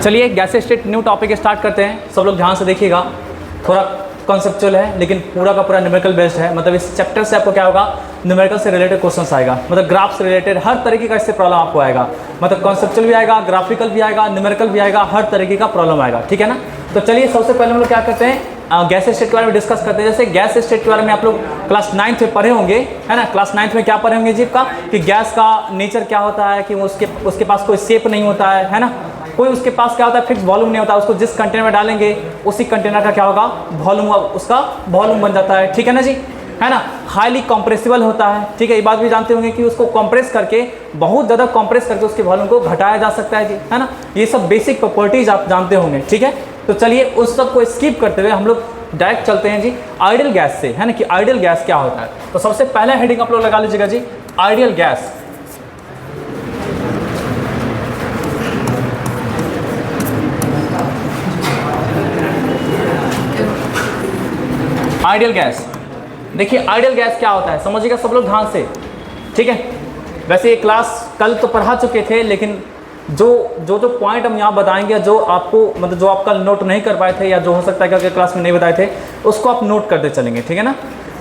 चलिए gas state new topic start करते हैं। सब लोग ध्यान से देखिएगा, थोड़ा कॉन्सेप्चुअल है लेकिन पूरा का पूरा न्यूमेरिकल बेस्ड है। मतलब इस चैप्टर से आपको क्या होगा, न्यूमेरिकल से रिलेटेड क्वेश्चंस आएगा, मतलब ग्राफ से रिलेटेड हर तरीके का इससे प्रॉब्लम आपको आएगा। मतलब कॉन्सेप्चुअल भी आएगा, ग्राफिकल भी आएगा, न्यूमेरिकल भी आएगा, हर तरीके का प्रॉब्लम आएगा, ठीक है ना। तो चलिए सबसे पहले हम लोग क्या करते हैं, गैस स्टेट के बारे में डिस्कस करते हैं। जैसे गैस स्टेट के बारे में आप लोग क्लास 9th में पढ़े होंगे, है ना। क्लास 9th में क्या पढ़े होंगे जी का, कि गैस का नेचर क्या होता है, कि उसके पास कोई शेप नहीं होता है ना। कोई उसके पास क्या होता है, फिक्स वॉल्यूम नहीं होता, उसको जिस कंटेनर में डालेंगे उसी कंटेनर का क्या होगा, वॉल्यूम, उसका वॉल्यूम बन जाता है, ठीक है ना जी, है ना। हाईली कंप्रेसिबल होता है, ठीक है। ये बात भी जानते होंगे कि उसको कंप्रेस करके, बहुत ज़्यादा कंप्रेस करके उसके वॉल्यूम को घटाया जा सकता है जी, है ना। ये सब बेसिक प्रॉपर्टीज आप जानते होंगे, ठीक है। तो चलिए उस सब को स्किप करते हुए हम लोग डायरेक्ट चलते हैं जी आइडियल गैस से, है ना, कि आइडियल गैस क्या होता है। तो सबसे पहला हेडिंग आप लोग लगा लीजिएगा जी, आइडियल गैस। आइडियल गैस, देखिए आइडियल गैस क्या होता है समझिएगा सब लोग ध्यान से, ठीक है। वैसे ये क्लास कल तो पढ़ा चुके थे, लेकिन जो पॉइंट हम यहाँ बताएंगे, जो आपको मतलब जो आप कल नोट नहीं कर पाए थे, या जो हो सकता है कि अगले क्लास में नहीं बताए थे, उसको आप नोट करते चलेंगे, ठीक है ना।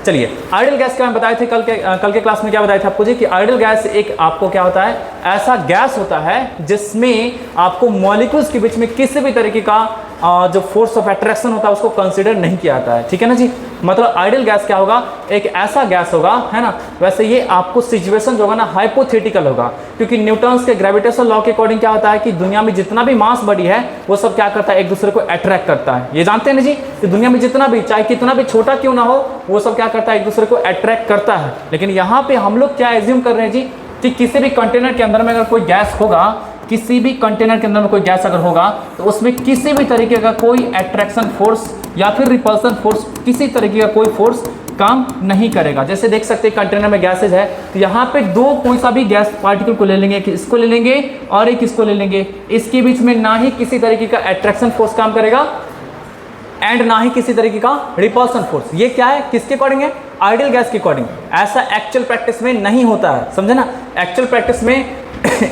चलिए आइडियल गैस क्या बताए थे कल के क्लास में, क्या बताए थे आपको जी, कि आइडियल गैस एक आपको क्या होता है, ऐसा गैस होता है जिसमें आपको मॉलिक्यूल्स के बीच में किसी भी तरीके का जो फोर्स ऑफ अट्रैक्शन होता है उसको कंसीडर नहीं किया जाता है, ठीक है ना जी। मतलब आइडियल गैस क्या होगा, एक ऐसा गैस होगा, है ना। वैसे ये आपको सिचुएशन जो होगा ना हाइपोथेटिकल होगा, क्योंकि न्यूटन्स के ग्रेविटेशन लॉ के अकॉर्डिंग क्या होता है कि दुनिया में जितना भी मास बॉडी है वो सब क्या करता है, एक दूसरे को अट्रैक्ट करता है। ये जानते हैं ना जी, कि दुनिया में जितना भी, चाहे कितना भी छोटा क्यों ना हो, वो सब क्या करता है, एक दूसरे को अट्रैक्ट करता है। लेकिन यहाँ पे हम लोग क्या एज्यूम कर रहे हैं जी, कि किसी भी कंटेनर के अंदर में अगर कोई गैस होगा, किसी भी कंटेनर के अंदर में कोई गैस अगर होगा, तो उसमें किसी भी तरीके का कोई अट्रैक्शन फोर्स या फिर रिपल्सन फोर्स, किसी तरीके का कोई फोर्स काम नहीं करेगा। जैसे देख सकते हैं कंटेनर में गैसेज है, तो यहाँ पे दो कोई सा भी गैस पार्टिकल को ले लेंगे, एक इसको ले लेंगे और एक इसको ले लेंगे, इसके बीच में ना ही किसी तरीके का अट्रैक्शन फोर्स काम करेगा एंड ना ही किसी तरीके का रिपल्सन फोर्स। ये क्या है, किसके अकॉर्डिंग है, आइडियल गैस के अकॉर्डिंग। ऐसा एक्चुअल प्रैक्टिस में नहीं होता है, समझे ना। एक्चुअल प्रैक्टिस में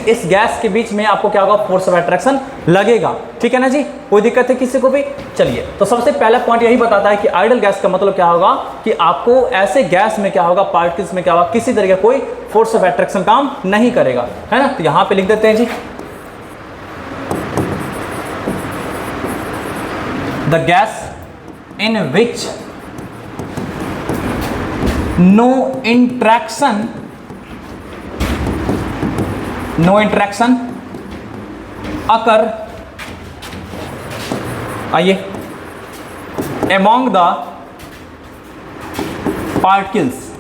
इस गैस के बीच में आपको क्या होगा, फोर्स ऑफ अट्रैक्शन लगेगा, ठीक है ना जी। कोई दिक्कत है किसी को भी। चलिए तो सबसे पहला पॉइंट यही बताता है कि आइडियल गैस का मतलब क्या होगा, कि आपको ऐसे गैस में क्या होगा, पार्टिकल्स में क्या होगा, किसी तरीके का कोई फोर्स ऑफ अट्रैक्शन काम नहीं करेगा, है ना। तो यहां पे लिख देते हैं जी, the gas in which no interaction occur, आइए, अमॉन्ग द पार्टिकल्स,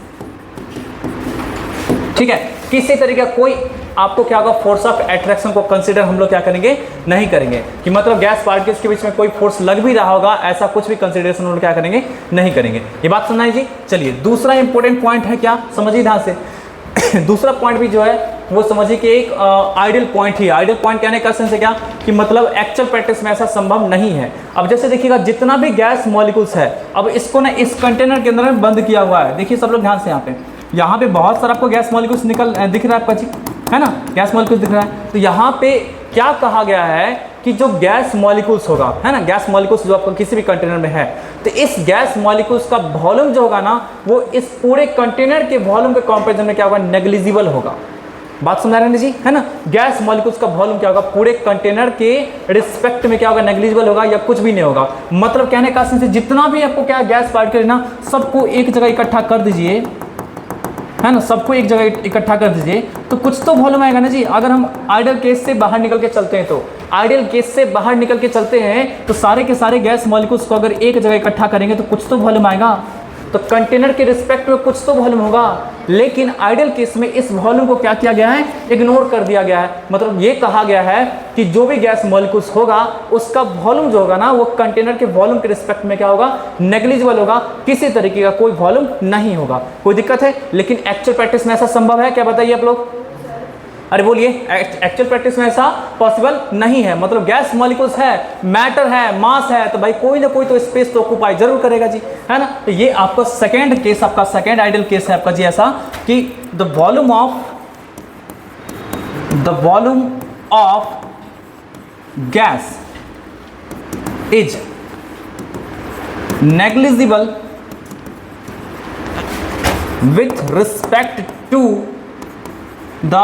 ठीक है। किसी तरीके का कोई आपको क्या होगा, फोर्स ऑफ अट्रैक्शन को कंसीडर हम लोग क्या करेंगे, नहीं करेंगे। कि मतलब गैस पार्टिकल्स के बीच में कोई फोर्स लग भी रहा होगा, ऐसा कुछ भी कंसीडरेशन हम लोग क्या करेंगे, नहीं करेंगे। ये बात सुनना है जी। चलिए दूसरा इंपॉर्टेंट पॉइंट है क्या, समझिए ध्यान से। दूसरा पॉइंट भी जो है वो समझिए कि एक आइडियल पॉइंट ही, आइडियल पॉइंट कहने का सेंस है क्या, कि मतलब एक्चुअल प्रैक्टिस में ऐसा संभव नहीं है। अब जैसे देखिएगा जितना भी गैस मॉलिक्यूल्स है, अब इसको ना इस कंटेनर के अंदर में बंद किया हुआ है। देखिए सब लोग ध्यान से, यहाँ पे बहुत सारा आपको गैस मॉलिक्यूल्स दिख रहा है आपका जी, है ना, गैस मॉलिक्यूल्स दिख रहा है। तो यहाँ पे क्या कहा गया है कि जो गैस मॉलिक्यूल्स होगा, है ना, गैस मॉलिक्यूल्स जो आपको किसी भी कंटेनर में है, तो इस गैस मॉलिक्यूल्स का वॉल्यूम जो होगा ना, वो इस पूरे कंटेनर के वॉल्यूम के कंपैरिजन में क्या होगा, नेग्लिजिबल होगा। बात समझ रहे हैं जी, है ना। गैस मॉलिक्यूल्स का वॉल्यूम क्या होगा, पूरे कंटेनर के रिस्पेक्ट में क्या होगा, नेग्लिजिबल होगा या कुछ भी नहीं होगा। मतलब कहने का सेंस, जितना भी आपको क्या गैस पार्टिकल ना, सबको एक जगह इकट्ठा कर दीजिए, है ना, सबको एक जगह इकट्ठा कर दीजिए, तो कुछ तो वॉल्यूम आएगा ना जी। अगर हम आइडियल केस से बाहर निकल के चलते हैं, तो आइडियल केस से बाहर निकल के चलते हैं, तो सारे के सारे गैस मॉलिक्यूल्स को अगर एक जगह इकट्ठा करेंगे तो कुछ तो वॉल्यूम आएगा, तो कंटेनर के रिस्पेक्ट में कुछ तो वॉल्यूम होगा। लेकिन आइडियल केस में इस वॉल्यूम को क्या किया गया है, इग्नोर कर दिया गया है। मतलब ये कहा गया है कि जो भी गैस मॉलिक्यूल्स होगा उसका वॉल्यूम जो होगा ना, वो कंटेनर के वॉल्यूम के रिस्पेक्ट में क्या होगा, नेग्लिजिबल होगा, किसी तरीके का कोई वॉल्यूम नहीं होगा। कोई दिक्कत है, लेकिन एक्चुअल प्रैक्टिस में ऐसा संभव है क्या, बताइए आप लोग। अरे बोलिए, एक्चुअल प्रैक्टिस में ऐसा पॉसिबल नहीं है। मतलब गैस मॉलिक्यूल्स है, मैटर है, मास है, तो भाई कोई ना कोई तो स्पेस तो ऑक्यूपाई जरूर करेगा जी, है ना। तो ये आपका सेकंड केस, आपका सेकंड आइडियल केस है आपका जी, ऐसा कि the volume of gas is negligible with respect to the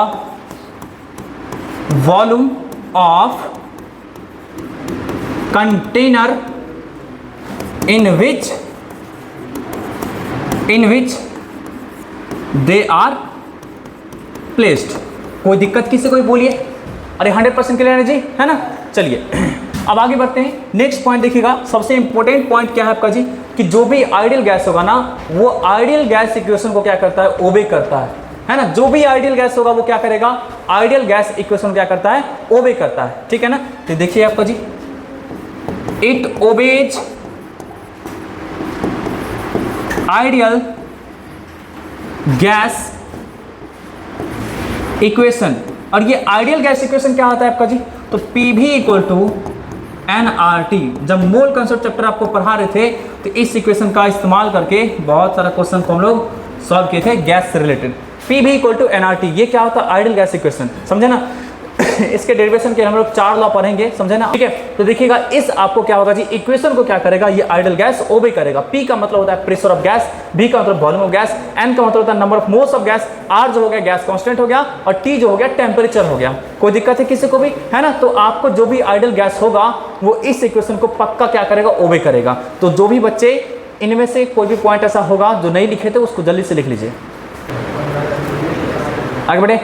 volume of container in which they are placed। कोई दिक्कत किसी को बोलिए? अरे 100% क्लियर है जी, है ना। चलिए अब आगे बढ़ते हैं। नेक्स्ट पॉइंट देखिएगा, सबसे इंपॉर्टेंट पॉइंट क्या है आपका जी, कि जो भी आइडियल गैस होगा ना, वो आइडियल गैस इक्वेशन को क्या करता है, ओबे करता है ना। जो भी आइडियल गैस होगा वो क्या करेगा, आइडियल गैस इक्वेशन क्या करता है, ओबे करता है, ठीक है ना। तो देखिए आपका जी, it obeys ideal gas equation. और ये आइडियल गैस इक्वेशन क्या होता है आपका जी, तो PV इक्वल टू nRT। जब मोल कंसेप्ट चैप्टर आपको पढ़ा रहे थे तो इस इक्वेशन का इस्तेमाल करके बहुत सारा क्वेश्चन को हम लोग सॉल्व किए थे गैस से related. PV equal to nRT, ये क्या होता है, आइडियल गैस इक्वेशन, समझे ना। इसके डेरिवेशन के हम लोग 4 लॉ पढ़ेंगे, समझे ना, ठीक है। तो देखिएगा इस आपको क्या होगा जी, इक्वेशन को क्या करेगा, ये आइडियल गैस ओबे करेगा। P का मतलब होता है प्रेशर ऑफ गैस, V का मतलब वॉल्यूम ऑफ गैस, N का मतलब होता है number of moles of gas, R जो हो गया गैस कांस्टेंट हो गया, और T जो हो गया टेम्परेचर हो गया। कोई दिक्कत है किसी को भी, है ना। तो आपको जो भी आइडियल गैस होगा वो इस इक्वेशन को पक्का क्या करेगा, ओबे करेगा। तो जो भी बच्चे इनमें से कोई भी पॉइंट ऐसा होगा जो नहीं लिखे थे उसको जल्दी से लिख लीजिए। आगे बढ़े,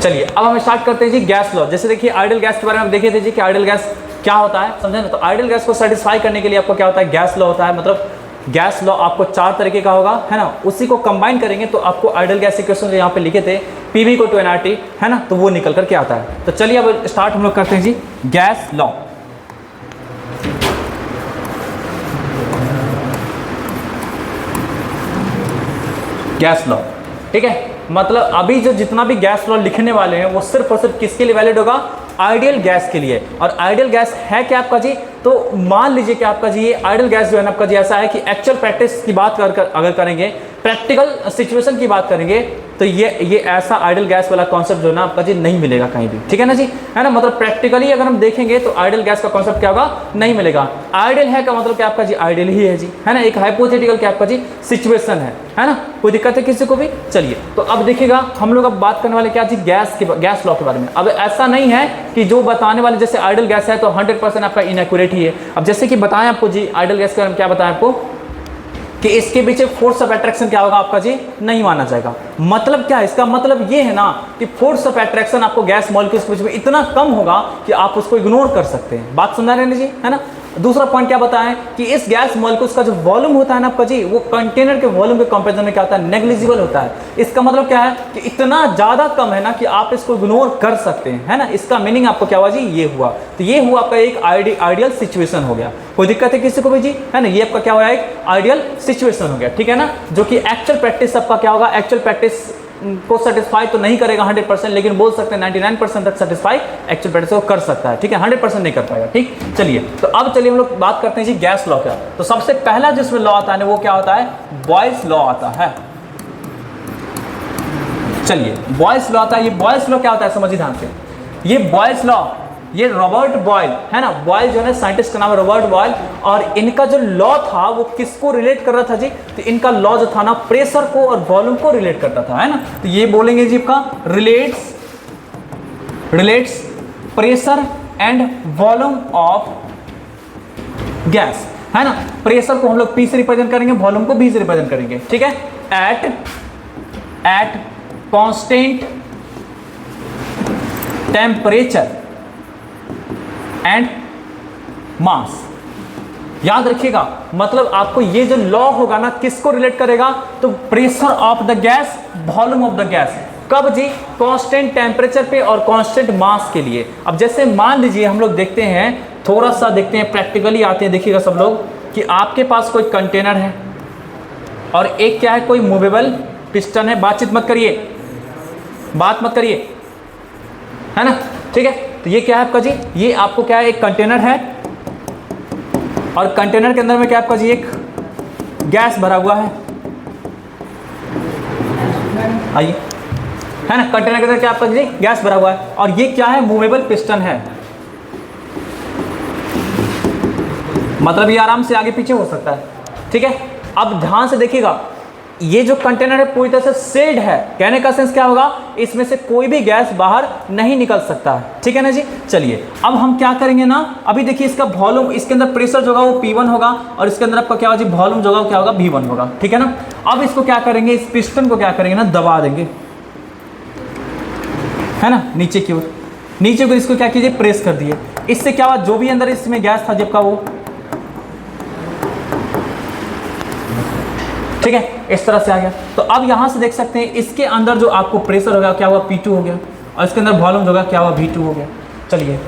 चलिए अब हम स्टार्ट करते हैं जी गैस लॉ। जैसे देखिए आइडियल गैस के बारे में हम देखे थे जी कि आइडियल गैस क्या होता है, समझे ना। तो आइडियल गैस को सेटिस्फाई करने के लिए आपको क्या होता है, गैस लॉ होता है। मतलब गैस लॉ आपको 4 तरीके का होगा, है ना। उसी को कंबाइन करेंगे तो आपको आइडियल गैस इक्वेशन जो यहाँ पे लिखे थे PV को टू nRT, है ना, तो वो निकल करके आता है। तो चलिए अब स्टार्ट हम लोग करते हैं जी गैस लॉ। गैस लॉ, ठीक है। मतलब अभी जो जितना भी गैस लॉ लिखने वाले हैं वो सिर्फ और सिर्फ किसके लिए वैलिड होगा, आइडियल गैस के लिए। और आइडियल गैस है क्या आपका जी, तो मान लीजिए कि आपका जी ये आइडियल गैस जो है ना आपका जी ऐसा है कि एक्चुअल प्रैक्टिस की बात अगर करेंगे, प्रैक्टिकल सिचुएशन की बात करेंगे, तो ये ऐसा आइडियल गैस वाला कॉन्सेप्ट जो है ना आपका जी नहीं मिलेगा कहीं भी, ठीक है ना जी, है ना। मतलब प्रैक्टिकली अगर हम देखेंगे तो आइडियल गैस का कॉन्सेप्ट क्या होगा, नहीं मिलेगा। आइडियल है का मतलब क्या आपका जी, आइडियल ही है जी, है ना। एक हाइपोथेटिकल क्या आपका जी सिचुएशन है ना। कोई दिक्कत है किसी को भी? चलिए तो अब देखिएगा हम लोग अब बात करने वाले क्या जी, गैस लॉ के बारे में। अब ऐसा नहीं है कि जो बताने वाले जैसे आइडियल गैस है तो 100% आपका इनएक्यूरेट ही है। अब जैसे कि बताएं आपको जी आइडियल गैस के बारे में क्या बताएं आपको, कि इसके पीछे फोर्स ऑफ अट्रैक्शन क्या होगा आपका जी, नहीं माना जाएगा। मतलब क्या है इसका, मतलब ये है ना कि फोर्स ऑफ अट्रैक्शन आपको गैस मॉलिक्यूल्स के बीच में इतना कम होगा कि आप उसको इग्नोर कर सकते हैं। बात समझा रहे हैं जी, है ना। दूसरा पॉइंट क्या बताएं कि इस गैस मॉलिक्यूल्स का जो वॉल्यूम होता है ना आपका जी, वो कंटेनर के वॉल्यूम के कंपैरिजन में क्या होता है, नेग्लिजिबल होता है। इसका मतलब क्या है कि इतना ज्यादा कम है ना कि आप इसको इग्नोर कर सकते हैं, है ना। इसका मीनिंग आपको क्या हुआ जी, ये हुआ। तो ये हुआ आपका एक आइडियल सिचुएशन हो गया। कोई दिक्कत है किसी को भी जी, है ना। ये आपका क्या हुआ, एक आइडियल सिचुएशन हो गया, ठीक है ना। जो कि एक्चुअल प्रैक्टिस आपका क्या होगा, एक्चुअल प्रैक्टिस को सेटिस्फाई तो नहीं करेगा 100%, लेकिन बोल सकते हैं 99% तक सेटिस्फाई एक्चुअल प्रैक्टिस को कर सकता है, ठीक है। 100% नहीं कर पाएगा, ठीक। चलिए तो अब चलिए हम लोग बात करते हैं जी गैस लॉ क्या। तो सबसे पहला जिसमें लॉ आता है वो क्या होता है, बॉयल्स लॉ आता है। चलिए बॉयल्स लॉ आता है। ये बॉयल्स लॉ क्या होता है समझिए ध्यान से। ये बॉयल्स लॉ, ये रॉबर्ट बॉयल, है ना। बॉयल जो है साइंटिस्ट का नाम है रॉबर्ट बॉयल। और इनका जो लॉ था वो किसको रिलेट कर रहा था जी, तो इनका लॉ जो था ना प्रेशर को और वॉल्यूम को रिलेट करता था, है ना। तो ये बोलेंगे जी आपका relates pressure and volume of gas, है ना। प्रेशर को हम लोग P से रिप्रेजेंट करेंगे, वॉल्यूम को V से रिप्रेजेंट करेंगे, ठीक है। Eight constant temperature and mass. याद रखिएगा, मतलब आपको ये जो लॉ होगा ना किसको रिलेट करेगा, तो pressure of the gas, volume of the gas. कब जी, कांस्टेंट टेम्परेचर पे और कांस्टेंट मास के लिए। अब जैसे मान लीजिए हम लोग देखते हैं, थोड़ा सा देखते हैं, प्रैक्टिकली आते हैं, देखिएगा सब लोग कि आपके पास कोई कंटेनर है और एक क्या है, कोई मूवेबल पिस्टन है। बातचीत मत करिए, बात मत करिए, है ना, ठीक है। तो ये क्या है आपका जी, ये आपको क्या है, एक कंटेनर है और कंटेनर के अंदर में क्या आपका जी एक गैस भरा हुआ है। आइए है ना। कंटेनर के अंदर क्या आपका जी गैस भरा हुआ है, और ये क्या है, मूवेबल पिस्टन है, मतलब ये आराम से आगे पीछे हो सकता है, ठीक है। अब ध्यान से देखिएगा, ये जो कंटेनर है पूरी तरह से सील्ड है, कहने का सेंस क्या होगा, इसमें से कोई भी गैस बाहर नहीं निकल सकता है, ठीक है ना जी। चलिए अब हम क्या करेंगे ना, अभी देखिए इसका वॉल्यूम, इसके अंदर प्रेशर जो होगा वो P1 होगा, और इसके अंदर आपका क्या होगा जी, वॉल्यूम जो होगा क्या होगा, V1 होगा, ठीक है ना। अब इसको क्या करेंगे, इस पिस्टन को क्या करेंगे ना, दबा देंगे, है ना, नीचे की ओर, नीचे को इसको क्या कीजिए, प्रेस कर दिए। इससे क्या हुआ, जो भी अंदर इसमें गैस था जबकि वो, ठीक है, इस तरह से आ गया। तो अब यहां से देख सकते हैं इसके अंदर जो आपको प्रेशर होगा क्या हुआ, P2 हो गया, और इसके अंदर वॉल्यूम जो होगा क्या हुआ, V2 हो गया। चलिए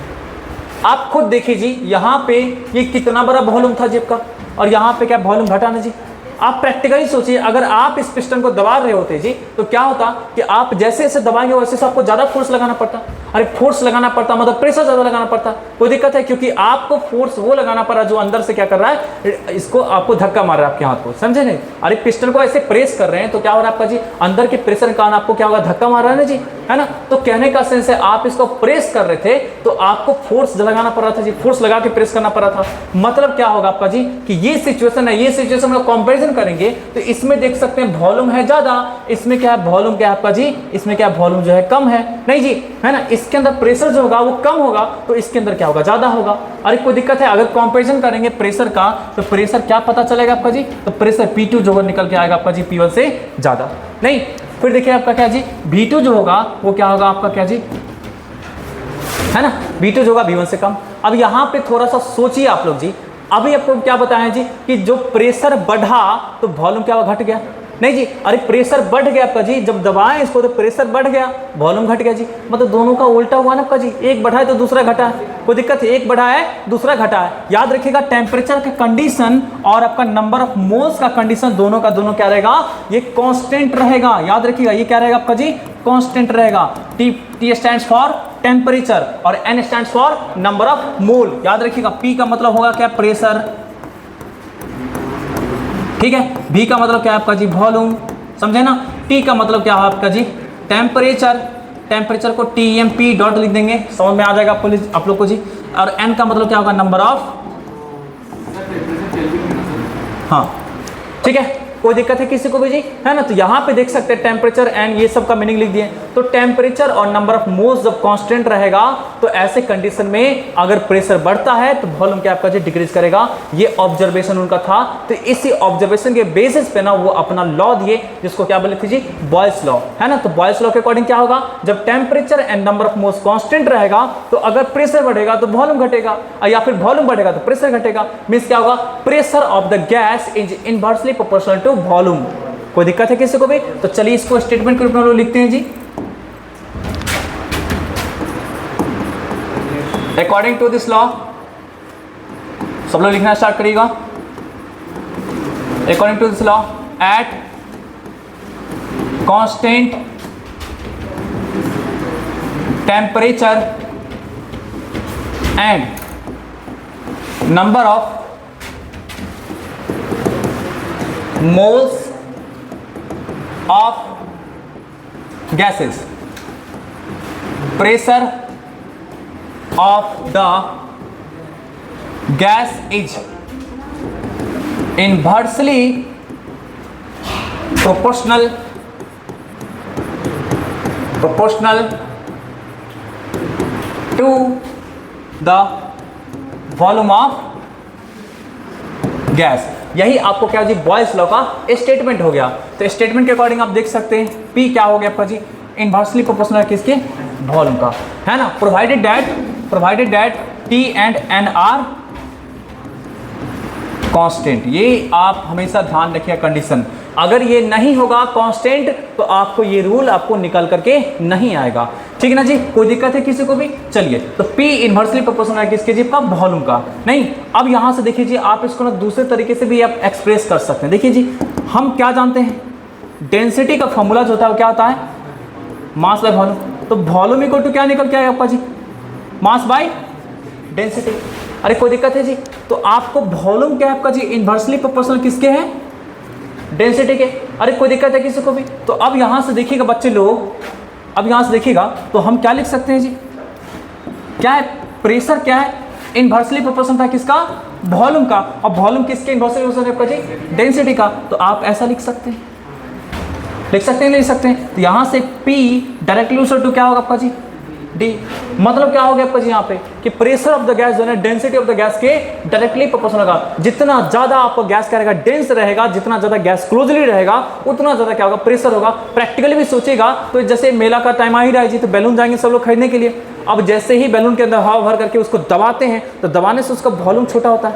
आप खुद देखिए जी, यहाँ पे ये कितना बड़ा वॉल्यूम था जेब का, और यहाँ पे क्या वॉल्यूम घटा ना जी। आप प्रैक्टिकली सोचिए, अगर आप इस पिस्टन को दबा रहे होते जी, तो क्या होता कि आप जैसे जैसे दबाएंगे वैसे आपको ज़्यादा फोर्स लगाना पड़ता। अरे फोर्स लगाना पड़ता मतलब प्रेशर ज़्यादा लगाना पड़ता, कोई दिक्कत है, क्योंकि आपको फोर्स वो लगाना पड़ा जो अंदर से क्या कर रहा है, इसको आपको धक्का मार रहा है आपके हाथ को, समझे नहीं। अरे पिस्टन को ऐसे प्रेस कर रहे हैं तो क्या हो रहा है आपका जी, अंदर के प्रेशर के कारण आपको क्या होगा, धक्का मार रहा है ना जी, है ना। तो कहने का सेंस है, आप इसको प्रेस कर रहे थे तो आपको फोर्स लगाना पड़ रहा था जी, फोर्स लगा के प्रेस करना पड़ रहा था। मतलब क्या होगा आपका जी, कि ये सिचुएशन है, ये सिचुएशन में कंपैरिजन करेंगे तो इसमें देख सकते हैं वॉल्यूम है ज्यादा, इसमें क्या है, वॉल्यूम क्या है आपका जी, इसमें क्या वॉल्यूम जो है कम है, नहीं जी, है ना। इसके अंदर प्रेशर जो होगा वो कम होगा, तो इसके अंदर क्या होगा, ज्यादा होगा। अरे कोई दिक्कत है, अगर कंपैरिजन करेंगे प्रेशर का, तो प्रेशर क्या पता चलेगा आपका जी, तो प्रेशर P2 जो निकल के आएगा आपका जी, P1 से ज्यादा। नहीं, फिर देखिए आपका क्या जी, V2 जो होगा वो क्या होगा आपका क्या जी, है ना, V2 जो होगा V1 से कम। अब यहाँ पे थोड़ा सा सोचिए आप लोग जी, अभी आपको क्या बताएं जी, कि जो प्रेशर बढ़ा तो वॉल्यूम क्या हुआ, घट गया, नहीं जी। अरे प्रेशर बढ़ गया आपका जी, जब दबाएं इसको तो प्रेशर बढ़ गया, वॉल्यूम घट गया जी, मतलब दोनों का उल्टा हुआ ना आपका जी, एक बढ़ा है तो दूसरा घटा है, कोई दिक्कत है, एक बढ़ा है दूसरा घटा है। याद रखिएगा, टेम्परेचर का कंडीशन और आपका नंबर ऑफ मोल्स का कंडीशन दोनों का दोनों क्या रहेगा, ये कांस्टेंट रहेगा। याद रखिएगा, ये क्या रहेगा आपका जी, कांस्टेंट रहेगा। T स्टैंड्स फॉर टेम्परेचर और N stands for number of mole. याद रखिएगा, P का मतलब होगा क्या, प्रेशर, ठीक है। V का मतलब क्या है आपका जी, वॉल्यूम, समझे ना। T का मतलब क्या है आपका जी, टेम्परेचर, टेम्परेचर को TMP डॉट लिख देंगे, समझ में आ जाएगा आप लोग को जी। और N का मतलब क्या होगा, नंबर ऑफ, हाँ ठीक है, कोई दिक्कत है किसी को भी जी, है ना। तो यहाँ पे देख सकते हैं टेम्परेचर एंड ये सब का मीनिंग लिख दिए। तो टेम्परेचर और नंबर ऑफ मोल्स जब कांस्टेंट रहेगा तो ऐसे कंडीशन में अगर प्रेशर बढ़ता है तो वॉल्यूम क्या आपका जी, डिक्रीज करेगा। ये ऑब्जर्वेशन उनका था। तो इसी ऑब्जर्वेशन के बेसिस पे ना वो अपना लॉ दिए, जिसको क्या बोले थे जी, बॉयल्स लॉ, है ना। तो बॉयल्स लॉ के अकॉर्डिंग क्या होगा, जब temperature and number of moles constant रहेगा तो अगर प्रेशर बढ़ेगा तो वॉल्यूम घटेगा, या फिर वॉल्यूम बढ़ेगा तो प्रेशर घटेगा। मींस क्या होगा, pressure of the gas is inversely proportional to volume. कोई दिक्कत है किसी को भी? तो चलिए इसको स्टेटमेंट के रूप में लोग लिखते हैं जी। अकॉर्डिंग टू दिस लॉ, सब लोग लिखना स्टार्ट करिएगा। According to this law, at constant temperature and number of moles of gases, pressure of the gas is inversely proportional to the volume of gas। यही आपको क्या जी, बॉयल्स लॉ का statement हो गया। तो स्टेटमेंट के अकॉर्डिंग आप देख सकते हैं P क्या हो गया आपका जी, इनवर्सली प्रोपोर्शनल किसके, वॉल्यूम का, है ना। Provided that T and N are constant. ये आप हमेशा ध्यान रखिए कंडीशन, अगर ये नहीं होगा कांस्टेंट तो आपको ये रूल आपको निकल करके नहीं आएगा, ठीक है ना जी। कोई दिक्कत है किसी को भी? चलिए, तो P इनवर्सली प्रोपोर्शनल है किसके जी, का वॉल्यूम का। नहीं, अब यहां से देखिए जी, आप इसको ना दूसरे तरीके से भी आप एक्सप्रेस कर सकते हैं। देखिए जी, हम क्या जानते हैं, डेंसिटी का फॉर्मूला जो होता है वो क्या होता है, मास बाय वॉल्यूम। तो वॉल्यूम इक्वल टू क्या निकल के आएगा आपका जी, मास बाय डेंसिटी। अरे कोई दिक्कत है जी? तो आपको वॉल्यूम क्या है आपका जी, इनवर्सली प्रोपोर्शनल किसके है, डेंसिटी के। अरे कोई दिक्कत है किसी को भी? तो अब यहां से देखिएगा बच्चे लोग, अब यहाँ से देखिएगा तो हम क्या लिख सकते हैं जी, क्या है, प्रेशर क्या है, इनवर्सली प्रोपोर्शनल था किसका, वॉल्यूम का। अब वॉल्यूम किसके इनवर्सली प्रोपोर्शनल है आपका जी, डेंसिटी का। तो आप ऐसा लिख सकते हैं, लिख सकते हैं, लिख सकते हैं। तो यहाँ से P डायरेक्टली यूज टू क्या होगा आपका जी, D। मतलब क्या हो गया आपका जी यहाँ पे कि प्रेशर ऑफ द गैस जो है डेंसिटी ऑफ द गैस के डायरेक्टली प्रोपोर्शनल होगा। जितना ज्यादा आपका गैस क्या रहेगा, डेंस रहेगा, जितना ज्यादा गैस क्लोजली रहेगा उतना ज्यादा क्या होगा, प्रेशर होगा। प्रैक्टिकली भी सोचेगा तो जैसे मेला का टाइम आ ही रहा है जी, तो बैलून जाएंगे सब लोग खरीदने के लिए। अब जैसे ही बैलून के अंदर हवा भर करके उसको दबाते हैं तो दबाने से उसका वॉल्यूम छोटा होता है,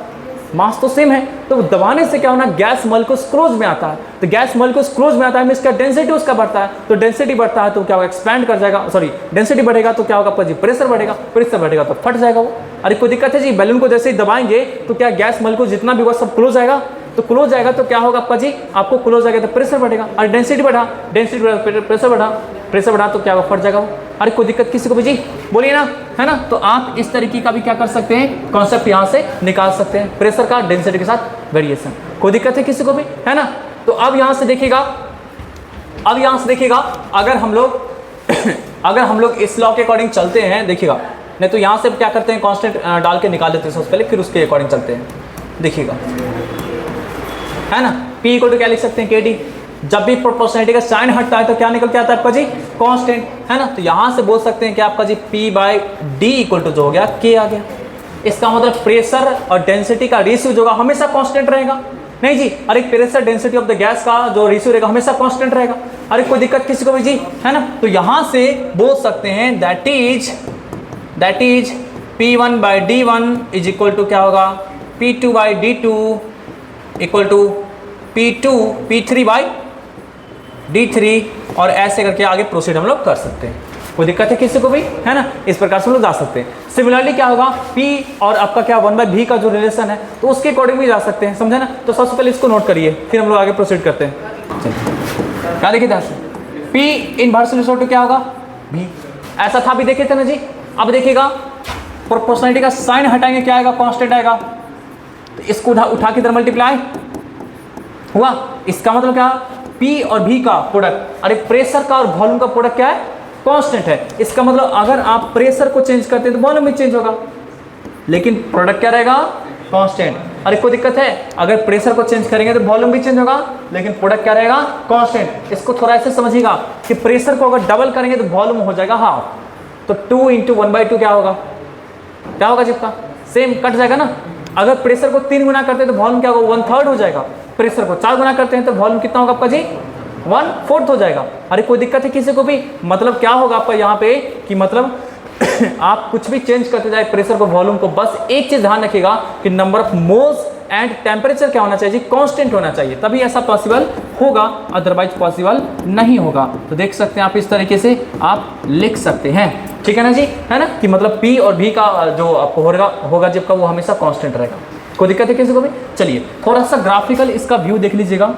मास तो सेम है। तो दबाने से क्या होना, गैस मॉलिक्यूल्स क्लोज में आता है। तो गैस मॉलिक्यूल्स क्लोज में आता है, इसका डेंसिटी उसका बढ़ता है। तो डेंसिटी बढ़ता है तो क्या होगा, एक्सपैंड कर जाएगा, सॉरी डेंसिटी बढ़ेगा तो क्या होगा आपका जी, प्रेशर बढ़ेगा। प्रेशर बढ़ेगा तो फट जाएगा वो। अरे कोई दिक्कत है जी, बैलून को जैसे ही दबाएंगे तो क्या गैस मॉलिक्यूल जितना भी होगा सब क्लोज आएगा। तो क्लोज जाएगा तो क्या होगा आपका जी, आपको क्लोज आएगा तो प्रेशर बढ़ेगा। और डेंसिटी बढ़ा, डेंसिटी बढ़ा, प्रेशर बढ़ा, प्रेशर बढ़ा तो क्या होगा, फट जाएगा वो। अरे कोई दिक्कत किसी को भी जी, बोलिए ना, है ना। तो आप इस तरीके का भी क्या कर सकते हैं, कॉन्सेप्ट यहाँ से निकाल सकते हैं, प्रेशर का डेंसिटी के साथ वेरिएशन। कोई दिक्कत है किसी को भी, है ना। तो अब यहाँ से देखिएगा, अब यहाँ से देखिएगा, अगर हम लोग अगर हम लोग इस लॉ के अकॉर्डिंग चलते हैं, देखिएगा, नहीं तो यहाँ से क्या करते हैं, कांस्टेंट डाल के निकाल देते हैं सबसे पहले, फिर उसके अकॉर्डिंग चलते हैं। देखिएगा, है ना, P इक्वल टू क्या लिख सकते हैं, KD। जब भी प्रोपोर्शनलिटी का साइन हटता है तो क्या निकल के आता है आपका जी, कांस्टेंट, है ना। तो यहाँ से बोल सकते हैं कि आपका जी P/D इक्वल टू जो हो गया K आ गया। इसका मतलब प्रेशर और डेंसिटी का रेशियो जो होगा हमेशा कांस्टेंट रहेगा। नहीं जी, अरे pressure density of the gas का जो रेशियो रहेगा हमेशा कांस्टेंट रहेगा। अरे कोई दिक्कत किसी को भी जी, है ना। तो यहाँ से बोल सकते हैं that is P1/D1 is equal to क्या होगा, P2/D2 इक्वल टू P3/D3, और ऐसे करके आगे प्रोसीड हम लोग कर सकते हैं। कोई दिक्कत है किसी को भी, है ना। इस प्रकार से हम लोग जा सकते हैं। सिमिलरली क्या होगा, P और आपका क्या 1/V का जो रिलेशन है तो उसके अकॉर्डिंग भी जा सकते हैं, समझे ना। तो सबसे पहले इसको नोट करिए, फिर हम लोग आगे प्रोसीड करते हैं। चलिए क्या देखिए ध्यान से, P इनवर्सली टू क्या होगा, V। ऐसा था भी देखे थे ना जी। अब देखिएगा प्रोपोर्शनलिटी का साइन हटाएंगे, क्या आएगा, कांस्टेंट आएगा। तो इसको उठा के इधर मल्टीप्लाई हुआ। इसका मतलब क्या, P और V का प्रोडक्ट, अरे प्रेशर का और वॉल्यूम का प्रोडक्ट क्या है, कांस्टेंट है। इसका मतलब अगर आप प्रेशर को चेंज करते हैं तो वॉल्यूम भी चेंज होगा, लेकिन प्रोडक्ट क्या रहेगा, कांस्टेंट। अरे कोई दिक्कत है, अगर प्रेशर को चेंज करेंगे तो वॉल्यूम भी चेंज होगा, लेकिन प्रोडक्ट क्या रहेगा, कांस्टेंट। इसको थोड़ा ऐसे समझिएगा कि प्रेशर को अगर डबल करेंगे तो वॉल्यूम हो जाएगा हाफ। तो 2 × 1/2 क्या होगा, क्या होगा जिसका सेम कट जाएगा ना। अगर प्रेशर को 3 गुना करते हैं तो वॉल्यूम क्या होगा, 1/3 हो जाएगा। प्रेशर को 4 गुना करते हैं तो वॉल्यूम कितना होगा आपका जी, 1/4 हो जाएगा। अरे कोई दिक्कत है किसी को भी, मतलब क्या होगा आपका यहाँ पे कि मतलब आप कुछ भी चेंज करते जाए प्रेशर को, वॉल्यूम को, बस एक चीज ध्यान रखिएगा कि number of moles and temperature क्या होना चाहिए, कांस्टेंट होना चाहिए, तभी ऐसा पॉसिबल होगा, अदरवाइज पॉसिबल नहीं होगा। तो देख सकते हैं आप, इस तरीके से आप लिख सकते हैं, ठीक है ना जी, है ना, कि मतलब P और V का जो आपको होगा जबकि वो हमेशा कांस्टेंट रहेगा। कोई दिक्कत है किसी को भी। चलिए थोड़ा सा ग्राफिकल इसका व्यू देख लीजिएगा।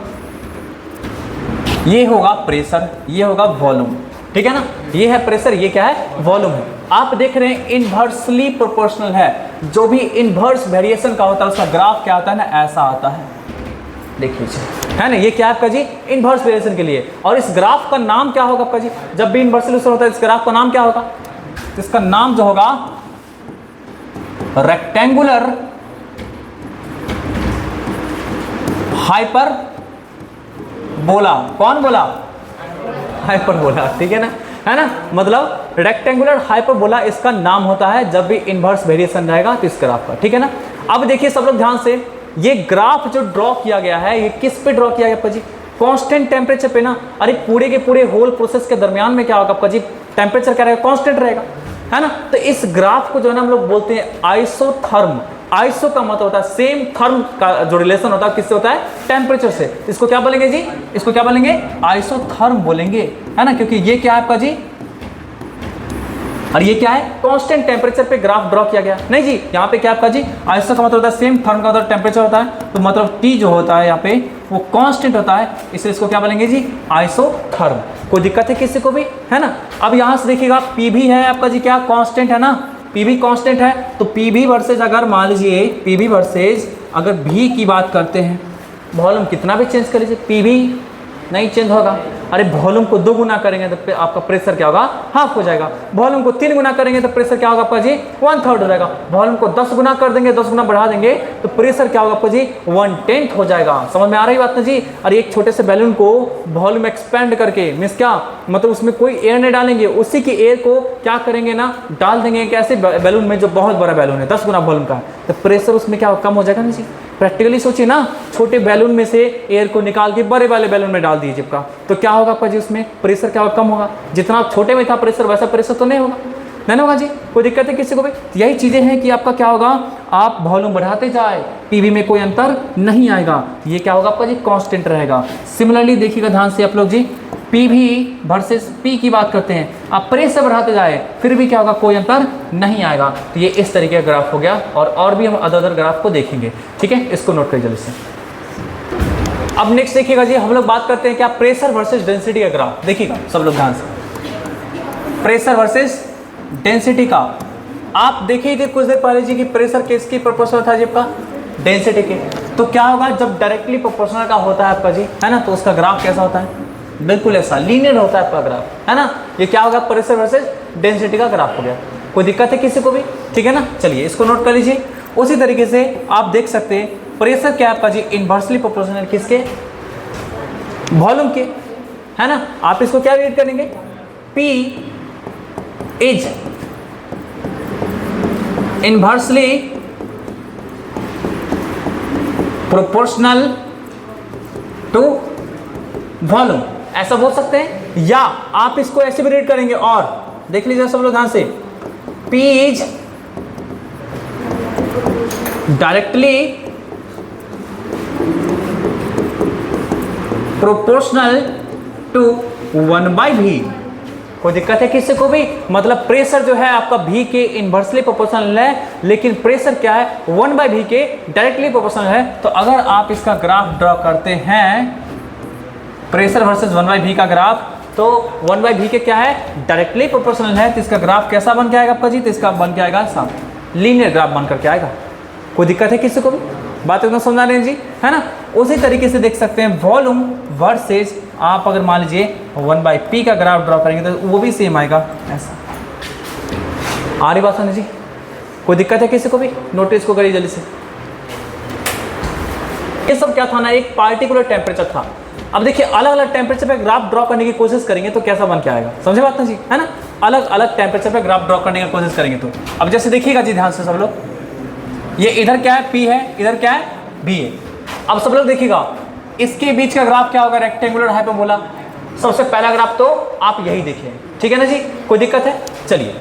ये होगा प्रेशर, ये होगा वॉल्यूम, ठीक है ना। ये है प्रेशर, ये क्या है, वॉल्यूम है। आप देख रहे हैं इनवर्सली प्रोपोर्शनल है। जो भी इनवर्स वेरिएशन का होता है उसका ग्राफ क्या आता है ना, ऐसा आता है, देख लीजिए, है ना। ये क्या है आपका जी, इनवर्स वेरिएशन के लिए। और इस ग्राफ का नाम क्या होगा आपका जी, जब भी इनवर्सली होता है इस ग्राफ का नाम क्या होगा, इसका नाम जो होगा रेक्टेंगुलर हाइपरबोला। कौन बोला, हाइपरबोला, ठीक है ना, है ना। मतलब रेक्टेंगुलर हाइपरबोला इसका नाम होता है जब भी इनवर्स वेरिएशन रहेगा तो इस ग्राफ का, ठीक है ना। अब देखिए सब लोग ध्यान से, ये ग्राफ जो ड्रॉ किया गया है ये किस पे ड्रॉ किया गया आपका जी, कांस्टेंट टेम्परेचर पे ना। अरे पूरे के पूरे होल प्रोसेस के दरमियान में क्या होगा आपका जी, टेम्परेचर क्या रहेगा, कांस्टेंट रहेगा, है ना। तो इस ग्राफ को जो है ना हम लोग बोलते हैं आइसोथर्म। आइसो का मतलब होता है सेम, थर्म का जो रिलेशन होता है किससे होता है, टेम्परेचर से। इसको क्या बोलेंगे जी, इसको क्या बोलेंगे, आइसोथर्म बोलेंगे, है ना, क्योंकि ये क्या है आपका जी, और ये क्या है, कांस्टेंट टेम्परेचर पे ग्राफ ड्रॉ किया गया। नहीं जी, यहाँ पे क्या आपका जी, आइसो का मतलब होता है सेम, थर्म का मतलब टेम्परेचर होता है, तो मतलब T जो होता है यहाँ पे वो कांस्टेंट होता है, इसलिए इसको क्या बोलेंगे जी, आइसोथर्म। कोई दिक्कत है किसी को भी, है ना। अब यहाँ से देखिएगा P भी है आपका जी क्या, कांस्टेंट है ना, P भी कांस्टेंट है। तो P भी वर्सेज अगर मान लीजिए P भी वर्सेज अगर V की बात करते हैं, वॉल्यूम कितना भी चेंज कर लीजिए, P भी नहीं चेंज होगा। अरे वॉल्यूम को 2 गुना करेंगे तो आपका प्रेशर क्या होगा, हाफ हो जाएगा। वॉल्यूम को 3 गुना करेंगे तो प्रेशर क्या होगा आपका जी, 1/3 हो जाएगा। वॉल्यूम को 10 गुना कर देंगे, 10 गुना बढ़ा देंगे तो प्रेशर क्या होगा आपका जी, 1/10 हो जाएगा। समझ में आ रही बात ना जी। अरे एक छोटे से बैलून को वॉल्यूम एक्सपेंड करके मीन्स क्या मतलब उसमें कोई एयर नहीं डालेंगे, उसी की एयर को क्या करेंगे ना, डाल देंगे एक ऐसे बैलून में जो बहुत बड़ा बैलून है 10 गुना वॉल्यूम का, तो प्रेशर उसमें क्या कम हो जाएगा ना जी। प्रैक्टिकली सोचिए ना, छोटे बैलून में से एयर को निकाल के बड़े वाले बैलून में डाल दीजिए चिपका, तो क्या होगा आपका जी, उसमें प्रेशर क्या होगा, कम होगा। जितना छोटे में था प्रेशर वैसा प्रेशर तो नहीं होगा, नहीं होगा जी। कोई दिक्कत है किसी को भी। यही चीजें हैं कि आपका क्या होगा, आप वॉल्यूम बढ़ाते जाए पीवी में कोई अंतर नहीं आएगा, ये क्या होगा आपका जी, कांस्टेंट रहेगा। सिमिलरली देखिएगा ध्यान से आप लोग जी, पीवी वर्सेस पी की बात करते हैं, आप प्रेशर बढ़ाते जाए फिर भी क्या होगा, कोई अंतर नहीं आएगा। तो ये इस तरीके का ग्राफ हो गया, और भी हम अदर ग्राफ को देखेंगे, ठीक है, इसको नोट करिए जल्दी से। अब नेक्स्ट देखिएगा जी, हम लोग बात करते हैं क्या, प्रेशर वर्सेस डेंसिटी का ग्राफ। देखिएगा सब लोग ध्यान से, प्रेशर वर्सेस डेंसिटी का आप देखिए थे कुछ देर पहले जी कि प्रेशर किसकी प्रोपोर्शनल था जी आपका, डेंसिटी के। तो क्या होगा जब डायरेक्टली प्रोपोर्शनल का होता है आपका जी, है ना, तो उसका ग्राफ कैसा होता है, बिल्कुल ऐसा लीनियर होता है आपका ग्राफ, है ना। ये क्या होगा, प्रेशर वर्सेस डेंसिटी का ग्राफ हो गया। कोई दिक्कत है किसी को भी, ठीक है ना। चलिए इसको नोट कर लीजिए। उसी तरीके से आप देख सकते हैं प्रेशर क्या आपका जी, इनवर्सली प्रोपोर्शनल किसके, वॉल्यूम के, है ना। आप इसको क्या रीड करेंगे, P is inversely proportional to volume, ऐसा बोल सकते हैं। या आप इसको ऐसे भी रीड करेंगे, और देख लीजिए सब लोग ध्यान से, P is directly proportional to 1/v। कोई दिक्कत है किसी को भी, मतलब प्रेशर जो है आपका v के इनवर्सली प्रोपोर्शनल है, लेकिन प्रेशर क्या है 1/v के डायरेक्टली प्रोपोर्शनल है। तो अगर आप इसका ग्राफ ड्रॉ करते हैं, प्रेशर वर्सेस 1/v का ग्राफ, तो 1/v के क्या है, डायरेक्टली प्रोपोर्शनल है, तो इसका ग्राफ कैसा बन के आएगा आपका जी, तो इसका बन के आएगा साफ लीनियर ग्राफ बन करके आएगा। कोई दिक्कत है किसी को भी, बात एकदम समझा रहे हैं जी, है ना। उसी तरीके से देख सकते हैं वॉल्यूम वर्सेस, आप अगर मान लीजिए 1/p का ग्राफ ड्रॉ करेंगे तो वो भी सेम आएगा ऐसा। आ रही बात समझ जी, कोई दिक्कत है किसी को भी, नोटिस को करिए जल्दी से। ये सब क्या था ना, एक पार्टिकुलर टेम्परेचर था। अब देखिए अलग अलग टेम्परेचर पे ग्राफ ड्रॉ करने की कोशिश करेंगे तो कैसा बन के आएगा, समझे बात ना जी, है ना। अलग अलग टेम्परेचर पे ग्राफ ड्रॉ करने की कोशिश करेंगे तो अब जैसे देखिएगा जी ध्यान से सब लोग, ये इधर क्या है, P है, इधर क्या है, V है। अब सब लोग देखिएगा इसके बीच का ग्राफ क्या होगा, रेक्टेंगुलर हाइपरबोला। सबसे पहला ग्राफ तो आप यही देखिए, ठीक है ना जी, कोई दिक्कत है। चलिए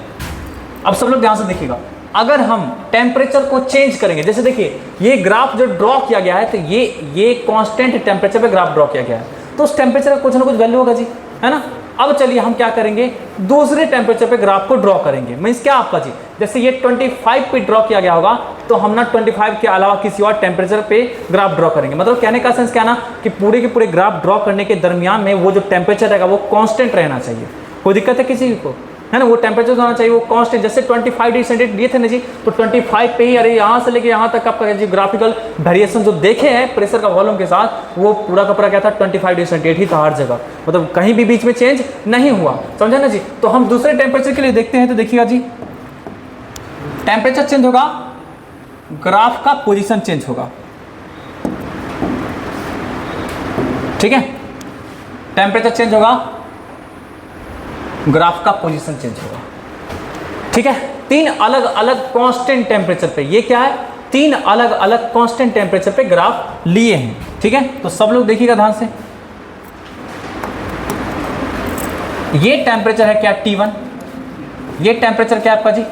अब सब लोग ध्यान से देखिएगा, अगर हम टेम्परेचर को चेंज करेंगे, जैसे देखिए ये ग्राफ जो ड्रॉ किया गया है, तो ये कांस्टेंट टेम्परेचर पे ग्राफ ड्रॉ किया गया है, तो उस टेम्परेचर का कुछ ना कुछ वैल्यू होगा जी, है ना। अब चलिए हम क्या करेंगे, दूसरे टेम्परेचर पे ग्राफ को ड्रॉ करेंगे। मीन्स क्या आपका जी, जैसे ये 25 पे ड्रॉ किया गया होगा, तो हम ना 25 के अलावा किसी और टेम्परेचर पे ग्राफ ड्रॉ करेंगे। मतलब कहने का सेंस क्या ना, कि पूरे के पूरे ग्राफ ड्रॉ करने के दरमियान में वो जो टेम्परेचर रहेगा वो कांस्टेंट रहना चाहिए। कोई दिक्कत है किसी को, है ना, वो टेम्परेचर होना चाहिए वो कांस्टेंट। जैसे 25 डिग्री सेंटीग्रेड दिए थे ना जी, तो 25 पे ही, अरे यहाँ से लेके यहाँ तक आपका जियोग्राफिकल वेरिएशन जो देखे हैं प्रेशर का वॉल्यूम के साथ, वो पूरा का पूरा क्या था, 25 डिग्री सेंटीग्रेड ही था हर जगह, मतलब कहीं भी बीच में चेंज नहीं हुआ, समझा ना जी। तो हम दूसरे टेम्परेचर के लिए देखते हैं, तो देखिएगा जी टेम्परेचर चेंज होगा, ग्राफ का पोजिशन चेंज होगा, ठीक है। टेम्परेचर चेंज होगा, ग्राफ का पोजीशन चेंज होगा, ठीक है। 3 अलग अलग कांस्टेंट टेम्परेचर पे, ये क्या है, 3 अलग अलग कांस्टेंट टेम्परेचर पे ग्राफ लिए हैं, ठीक है। तो सब लोग देखिएगा ध्यान से, ये टेम्परेचर है क्या, T1, ये टेम्परेचर क्या आपका जी,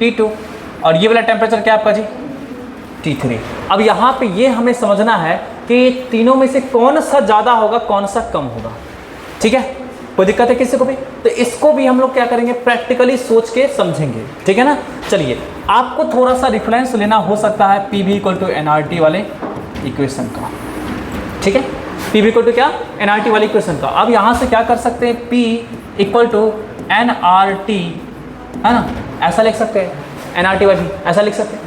T2, और ये वाला टेम्परेचर क्या आपका जी, T3। अब यहाँ पे ये हमें समझना है कि तीनों में से कौन सा ज़्यादा होगा, कौन सा कम होगा, ठीक है। कोई दिक्कत है किसी को भी, तो इसको भी हम लोग क्या करेंगे, प्रैक्टिकली सोच के समझेंगे, ठीक है ना। चलिए आपको थोड़ा सा रिफरेंस लेना हो सकता है PV = nRT वाले इक्वेशन का, ठीक है। PV = क्या, nRT वाले इक्वेशन का। अब यहाँ से क्या कर सकते हैं, P = nRT, है ना, ऐसा लिख सकते हैं, nRT वाली ऐसा लिख सकते हैं।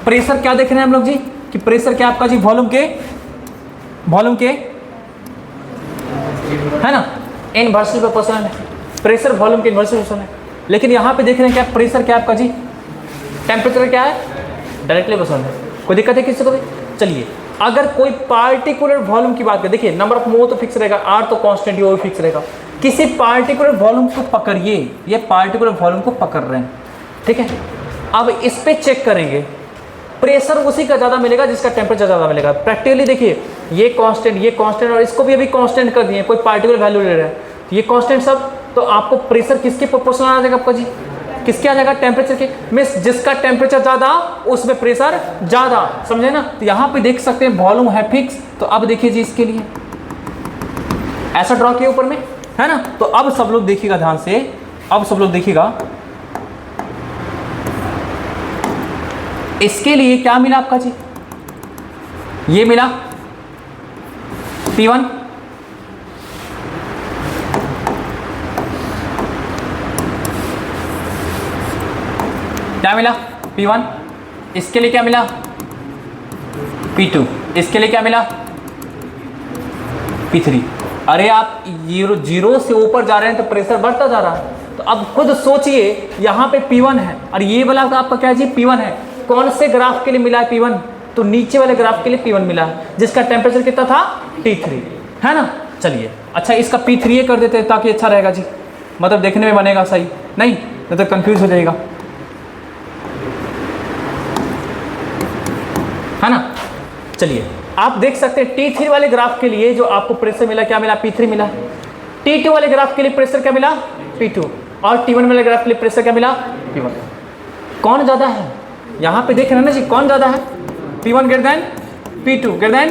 प्रेशर क्या देख रहे हैं हम लोग जी, कि प्रेशर क्या आपका जी, वॉल्यूम के है ना, इनवर्सली प्रोपोर्शनल है, प्रेशर वॉल्यूम के इनवर्सली प्रोपोर्शनल है। लेकिन यहाँ पे देख रहे हैं क्या, प्रेशर क्या है आपका जी, टेम्परेचर क्या है, डायरेक्टली प्रोपोर्शनल है। कोई दिक्कत है किसी को भी? चलिए, अगर कोई पार्टिकुलर वॉल्यूम की बात करें, देखिए नंबर ऑफ मोल तो फिक्स रहेगा, आर तो कांस्टेंट ही, वो भी फिक्स रहेगा। किसी पार्टिकुलर वॉल्यूम को पकड़िए, ये पार्टिकुलर वॉल्यूम को पकड़ रहे हैं, ठीक है। अब इस पे चेक करेंगे, प्रेशर उसी का ज़्यादा मिलेगा जिसका टेम्परेचर ज़्यादा मिलेगा। प्रैक्टिकली देखिए, ये कांस्टेंट और इसको भी अभी कांस्टेंट कर दिए, कोई पार्टिकुलर वैल्यू ले रहे हैं, तो ये कांस्टेंट सब, तो आपको प्रेशर किसके प्रोपोर्शनल आ जाएगा आपका जी, किसके आ जाएगा, टेम्परेचर के। मीन्स जिसका टेम्परेचर ज़्यादा उसमें प्रेशर ज़्यादा, समझे ना। तो यहाँ पे देख सकते हैं वॉल्यूम है फिक्स, तो अब देखिए जी इसके लिए ऐसा ड्रॉ किया ऊपर में, है ना। तो अब सब लोग देखिएगा ध्यान से, अब सब लोग देखिएगा, इसके लिए क्या मिला आपका जी, ये मिला P1, क्या मिला P1, इसके लिए क्या मिला P2, इसके लिए क्या मिला P3। अरे आप जीरो से ऊपर जा रहे हैं तो प्रेशर बढ़ता जा रहा है। तो अब खुद सोचिए, यहाँ पे P1 है और ये वाला आपका क्या है जी, P1 है। कौन से ग्राफ के लिए मिला है P1, तो नीचे वाले ग्राफ के लिए P1 मिला है, जिसका टेम्परेचर कितना था T3, है ना। चलिए, अच्छा इसका P3 कर देते हैं ताकि अच्छा रहेगा जी, मतलब देखने में बनेगा सही, नहीं तो कंफ्यूज हो जाएगा, है ना। चलिए, आप देख सकते हैं T3 वाले ग्राफ के लिए जो आपको प्रेशर मिला, क्या मिला, P3 मिला। T2 वाले ग्राफ के लिए प्रेशर क्या मिला, P2, और T1 वाले ग्राफ के लिए प्रेशर क्या मिला, P1। कौन ज़्यादा है, यहाँ पे देख रहे हैं ना जी, कौन ज़्यादा है, P1 greater than P2 greater than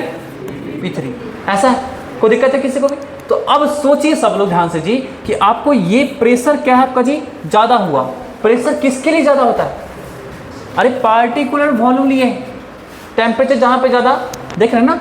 P3, ऐसा है। कोई दिक्कत है किसी को भी? तो अब सोचिए सब लोग ध्यान से जी, कि आपको ये प्रेशर क्या है आपका जी, ज़्यादा हुआ। प्रेशर किसके लिए ज़्यादा होता है, अरे पार्टिकुलर वॉल्यूम लिए, टेम्परेचर जहाँ पे ज़्यादा, देख रहे हैं ना,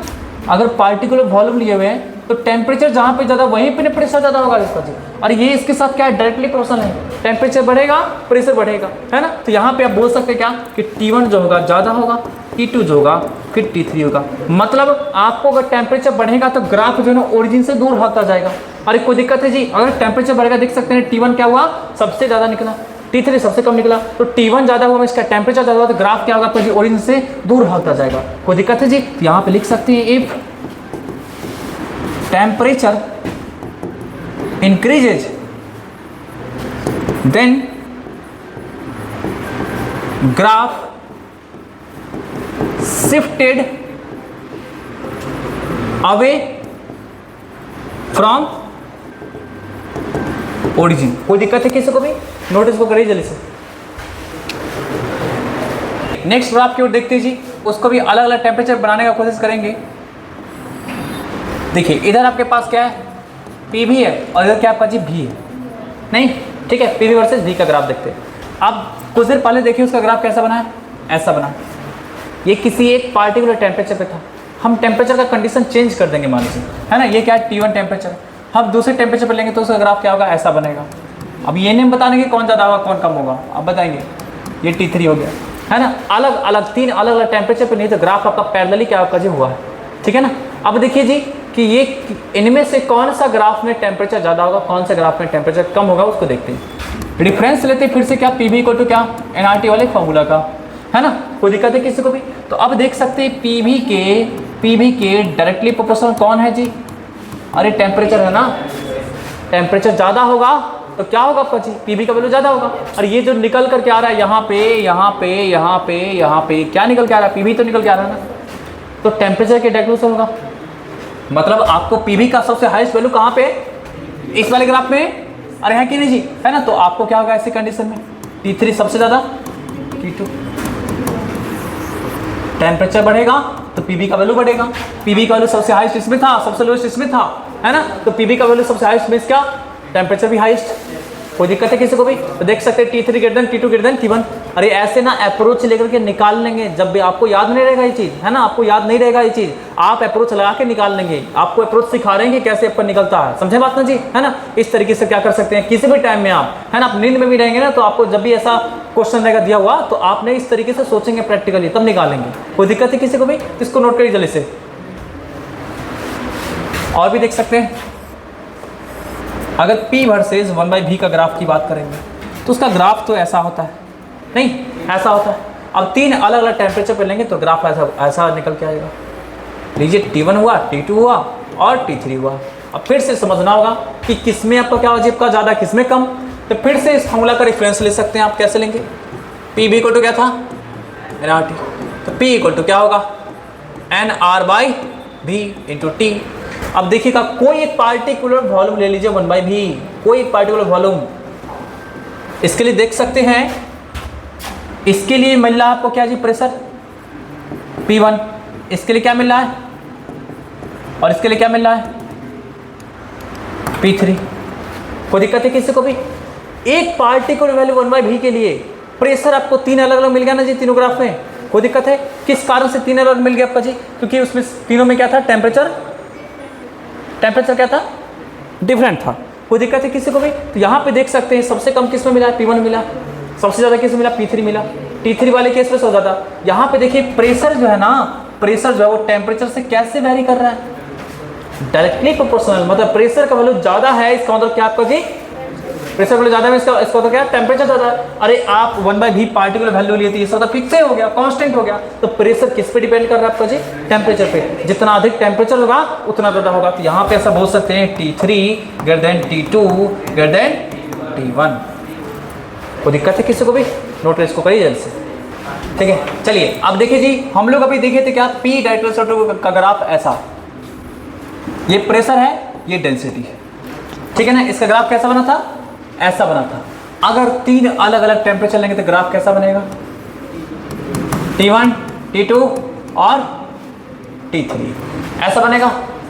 अगर पार्टिकुलर वॉल्यूम लिए हुए हैं तो टेम्परेचर जहाँ पे ज़्यादा वहीं पे प्रेशर ज़्यादा होगा इसका जी। और ये इसके साथ क्या है, डायरेक्टली प्रोपोर्शनल है, टेम्परेचर बढ़ेगा प्रेशर बढ़ेगा, है ना। तो यहाँ पे आप बोल सकते हैं क्या, कि T1 जो होगा ज़्यादा होगा, T2 जो होगा फिर T3 होगा। मतलब आपको अगर टेम्परेचर बढ़ेगा तो ग्राफ जो है ना ओरिजिन से दूर भागता जाएगा। अरे कोई दिक्कत है जी, अगर टेम्परेचर बढ़ेगा, देख सकते हैं T1 क्या हुआ, सबसे ज़्यादा निकला, T3 सबसे कम निकला, तो T1 ज़्यादा हुआ, इसका टेम्परेचर ज़्यादा हुआ, तो ग्राफ क्या होगा आपका जी, ओरिजिन से दूर भागता जाएगा। कोई दिक्कत है जी? तो यहाँ पे लिख सकते हैं, if temperature increases then graph shifted away from origin. कोई दिक्कत है किसी को भी? नोटिस को करिए जल्दी से। नेक्स्ट ग्राफ की ओर देखते हैं जी, उसको भी अलग अलग टेम्परेचर बनाने का कोशिश करेंगे। देखिए इधर आपके पास क्या है, PV है, और इधर क्या आपका जी V है, नहीं ठीक है, PV वर्सेस V का ग्राफ देखते हैं। अब कुछ देर पहले देखिए उसका ग्राफ कैसा बना है, ऐसा बना। ये किसी एक पार्टिकुलर टेम्परेचर पे था, हम टेम्परेचर का कंडीशन चेंज कर देंगे मान लीजिए, है ना। ये क्या है, T1 टेम्परेचर, हम दूसरे टेम्परेचर पर लेंगे तो उसका ग्राफ क्या होगा, ऐसा बनेगा। अब ये नहीं बताने कि कौन ज़्यादा होगा कौन कम होगा, अब बताएंगे। ये T3 हो गया, है ना। अलग अलग 3 अलग अलग टेम्परेचर पे, नहीं तो ग्राफ आपका पैरेलली क्या आपका जी हुआ है, ठीक है ना। अब देखिए जी कि ये इनमें से कौन सा ग्राफ में टेम्परेचर ज़्यादा होगा, कौन सा ग्राफ में टेम्परेचर कम होगा, उसको देखते हैं। रेफरेंस लेते हैं फिर से, क्या PV को तो क्या NRT वाले फॉर्मूला का, है ना। कोई दिक्कत है किसी को भी? तो अब देख सकते हैं PV के डायरेक्टली प्रोपोर्शनल कौन है जी, अरे टेम्परेचर है ना। टेम्परेचर ज़्यादा होगा तो क्या होगा आपका जी, PV का वैल्यू ज़्यादा होगा। और ये जो निकल कर के आ रहा है यहाँ पे यहाँ पे यहाँ पे यहाँ पे, क्या निकल के आ रहा है, PV तो निकल के आ रहा है ना, तो टेम्परेचर के डायरेक्टली से होगा। मतलब आपको PV का सबसे हाईएस्ट वैल्यू कहाँ पे, इस वाले ग्राफ में, अरे है कि नहीं जी, है ना। तो आपको क्या होगा ऐसी कंडीशन में, T3 सबसे ज़्यादा, T2 टेम्परेचर बढ़ेगा तो PV का वैल्यू बढ़ेगा। PV का वैल्यू सबसे हाईएस्ट इसमें था, सबसे लोएस्ट इसमें था, है ना। तो PV का वैल्यू सबसे हाईएस्ट में, क्या टेम्परेचर भी हाईएस्ट। कोई दिक्कत है किसी को भी? तो देख सकते हैं T3 greater than T2 greater than T1। अरे ऐसे ना अप्रोच लेकर के निकाल लेंगे, जब भी आपको याद नहीं रहेगा ये चीज़, है ना, आपको याद नहीं रहेगा ये चीज़, आप अप्रोच लगा के निकाल लेंगे। आपको अप्रोच सिखा रहे हैं कि कैसे आपका निकलता है, समझे बात ना जी, है ना। इस तरीके से क्या कर सकते हैं, किसी भी टाइम में आप, है ना, आप नींद में भी रहेंगे ना, तो आपको जब भी ऐसा क्वेश्चन रहेगा दिया हुआ, तो आपने इस तरीके से सोचेंगे प्रैक्टिकली, तब निकालेंगे। कोई दिक्कत है किसी को भी? इसको नोट करिए जल्दी से। और भी देख सकते हैं, अगर P वर्सेज 1/v का ग्राफ की बात करेंगे तो उसका ग्राफ तो ऐसा होता है, नहीं ऐसा होता है। अब 3 अलग अलग टेम्परेचर पे लेंगे तो ग्राफ ऐसा निकल के आएगा। लीजिए T1 हुआ, T2 हुआ और T3 हुआ। अब फिर से समझना होगा कि किसमें आपका क्या हो का ज़्यादा, किसमें कम। तो फिर से इस फॉर्मूला का रेफरेंस ले सकते हैं आप। कैसे लेंगे? P भी इक्वल टू क्या था, nRT, तो P इक्वल टू क्या होगा, nR/v इंटू T। अब देखिएगा कोई एक पार्टिकुलर वॉल्यूम ले लीजिए 1/v, कोई एक पार्टिकुलर वॉल्यूम, इसके लिए देख सकते हैं, इसके लिए मिल रहा है आपको क्या जी, प्रेशर P1, इसके लिए क्या मिल रहा है और इसके लिए क्या मिल रहा है P3। कोई दिक्कत है किसी को भी? एक पार्टिकुलर वैल्यू 1/v के लिए प्रेशर आपको 3 अलग अलग मिल गया ना जी, तीनों ग्राफ में। कोई दिक्कत है? किस कारण से 3 अलग मिल गया आपका जी? क्योंकि उसमें तीनों में क्या था, टेम्परेचर क्या था, डिफरेंट था। कोई दिक्कत है किसी को भी? तो यहाँ पे देख सकते हैं सबसे कम किस में मिला, P1 मिला, सबसे ज़्यादा किस में मिला, P3 मिला। T3 वाले केस में सबसे ज़्यादा। यहाँ पे देखिए प्रेशर जो है ना, प्रेशर जो है वो टेम्परेचर से कैसे वैरी कर रहा है, डायरेक्टली प्रोपोर्शनल। मतलब प्रेशर का वैल्यू ज़्यादा है, इसका मतलब क्या आपका जी, प्रेशर वैल्यू ज़्यादा है, इसका तो क्या, टेम्परेचर ज़्यादा है। अरे आप 1/v पार्टिकुलर वैल्यू लिए थे, इसका तो फिक्स हो गया, कांस्टेंट हो गया। तो प्रेशर किस पे डिपेंड कर रहा है आपका जी, टेम्परेचर पे। जितना अधिक टेम्परेचर होगा उतना ज़्यादा होगा। तो यहाँ पे ऐसा बोल सकते हैं T3 greater than T2 greater than T1। कोई दिक्कत है किसी को भी? नोट इसको करिए जल्द से, ठीक है। चलिए अब देखिए जी, हम लोग अभी देखे थे क्या, P डायरेक्ट का ग्राफ ऐसा, ये प्रेशर है, ये डेंसिटी है, ठीक है ना। इसका ग्राफ कैसा बना था, ऐसा बना था। अगर 3 अलग अलग टेम्परेचर लेंगे तो ग्राफ कैसा बनेगा, T1 T2 और T3 ऐसा बनेगा।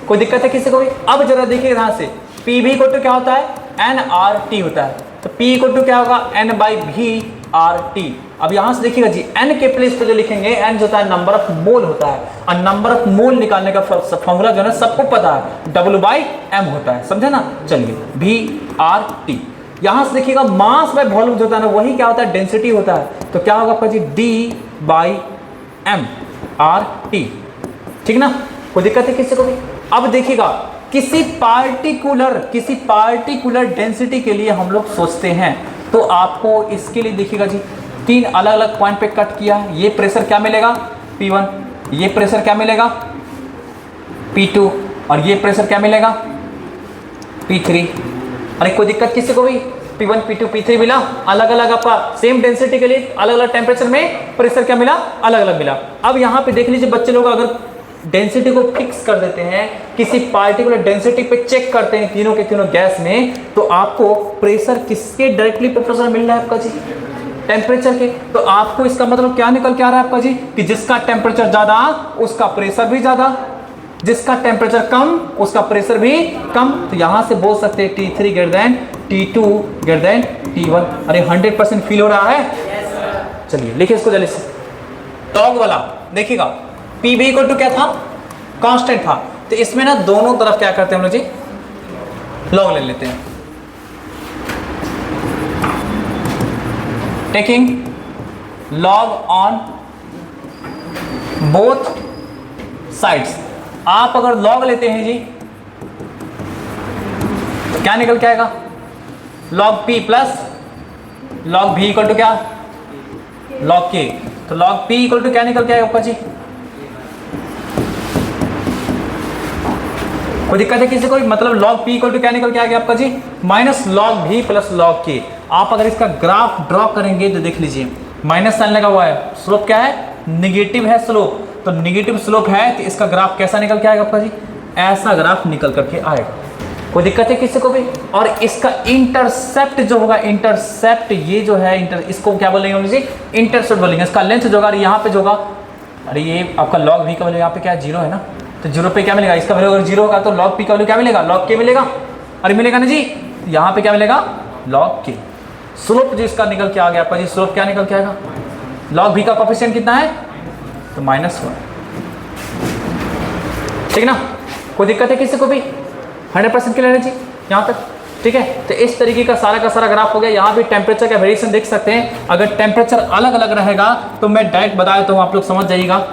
कोई दिक्कत है किसी को भी? अब जरा देखिए यहाँ से, P भी इक्वल टू क्या होता है, nRT होता है। तो P इक्वल टू क्या होगा, n/v/RT। अब यहाँ से देखिएगा जी, n के प्लेस पे जो लिखेंगे, n जो होता है नंबर ऑफ मोल होता है, और नंबर ऑफ मोल निकालने का फॉर्मूला जो है ना सबको पता है, W/m होता है, समझे ना। चलिए V/RT, यहाँ से देखिएगा मास बाय वॉल्यूम जो होता है ना, वही क्या होता है, डेंसिटी होता है। तो क्या होगा आपका जी, D/m/RT, ठीक ना। कोई दिक्कत है किसी को भी? अब देखिएगा किसी पार्टिकुलर डेंसिटी के लिए हम लोग सोचते हैं, तो आपको इसके लिए देखिएगा जी, 3 अलग अलग पॉइंट पे कट किया। ये प्रेशर क्या मिलेगा, P1, ये प्रेशर क्या मिलेगा, P2, और ये प्रेशर क्या मिलेगा, P3। अरे कोई दिक्कत किसी को भी? P1 P2 P3 मिला, अलग अलग आपका सेम डेंसिटी के लिए अलग अलग टेम्परेचर में प्रेशर क्या मिला, अलग अलग मिला। अब यहाँ पे देख लीजिए बच्चे लोग, अगर डेंसिटी को फिक्स कर देते हैं, किसी पार्टिकुलर डेंसिटी पे चेक करते हैं तीनों के तीनों गैस में, तो आपको प्रेशर किसके डायरेक्टली प्रोपोर्शनल मिल रहा है आपका जी, टेम्परेचर के। तो आपको इसका मतलब क्या निकल के आ रहा है आपका जी, कि जिसका टेम्परेचर ज़्यादा उसका प्रेशर भी ज़्यादा, जिसका टेम्परेचर कम उसका प्रेशर भी कम। तो यहाँ से बोल सकते हैं T3 greater than T2 greater than T1। अरे 100% फील हो रहा है? चलिए लिखिए इसको जल्दी से। टॉग वाला देखिएगा, P भी इक्वल टू क्या था, कांस्टेंट था। तो इसमें ना दोनों तरफ क्या करते हैं हम लोग जी, लॉग ले लेते हैं। Taking log on both sides. आप अगर लॉग लेते हैं जी तो क्या निकल के आएगा, log P plus log V equal to क्या, log K। तो log P इक्वल टू क्या निकल के आएगा आपका जी? कोई दिक्कत है किसी को? मतलब log P इक्वल टू क्या निकल के आएगा आपका जी, minus log V plus log K। आप अगर इसका ग्राफ ड्रॉ करेंगे तो देख लीजिए, माइनस साइन लगा हुआ है, स्लोप क्या है, निगेटिव है स्लोप। तो निगेटिव स्लोप है तो इसका ग्राफ कैसा निकल के आएगा आपका जी, ऐसा ग्राफ निकल करके आएगा। कोई दिक्कत है किसी को भी? और इसका इंटरसेप्ट जो होगा, इंटरसेप्ट ये जो है इसको क्या बोलेंगे हम जी, इंटरसेप्ट बोलेंगे। इसका लेंथ जो होगा यहाँ पे जो होगा, अरे ये आपका log V का वैल्यू यहाँ पे क्या है, 0 है ना, तो 0 पे क्या मिलेगा, इसका वैल्यू अगर 0 होगा तो log P का वैल्यू क्या मिलेगा, log K मिलेगा। अरे मिलेगा ना जी, यहाँ पे क्या मिलेगा, log K। स्लोप जो इसका निकल के आ गया आपका जी, स्लोप क्या निकल के आएगा, log V का कोफिशिएंट कितना है, तो -1, ठीक ना। कोई दिक्कत है किसी को भी? 100% क्लियर है जी यहाँ तक, ठीक है। तो इस तरीके का सारा ग्राफ हो गया। यहाँ भी टेम्परेचर का वेरिएशन देख सकते हैं। अगर टेम्परेचर अलग अलग रहेगा तो मैं डायरेक्ट बता देता हूँ, आप लोग समझ जाइएगा।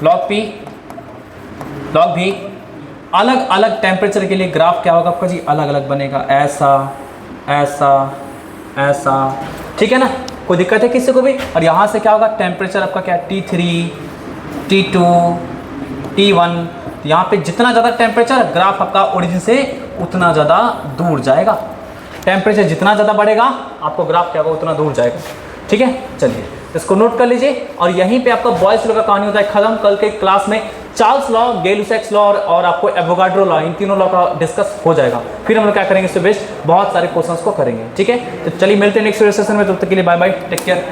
log P, log V, अलग अलग टेम्परेचर के लिए ग्राफ क्या होगा आपका जी, अलग अलग बनेगा, ऐसा ऐसा ऐसा, ठीक है ना, कोई दिक्कत है किसी को भी। और यहाँ से क्या होगा, टेम्परेचर आपका क्या, T3 T2 T1, यहाँ पे जितना ज़्यादा टेम्परेचर ग्राफ आपका ओरिजिन से उतना ज़्यादा दूर जाएगा। टेम्परेचर जितना ज़्यादा बढ़ेगा आपको ग्राफ क्या होगा उतना दूर जाएगा, ठीक है। चलिए इसको नोट कर लीजिए। और यहीं पे आपका बॉयल्स लॉ का कहानी होता है खत्म। कल के क्लास में चार्ल्स लॉ, गै-लुसैक्स लॉ और आपको एवोगाड्रो लॉ, इन तीनों लॉ का डिस्कस हो जाएगा। फिर हम लोग क्या करेंगे, इससे बेस्ड बहुत सारे क्वेश्चंस को करेंगे, ठीक है। तो चलिए मिलते हैं नेक्स्ट सेशन में, तब तक के लिए बाय बाय, टेक केयर।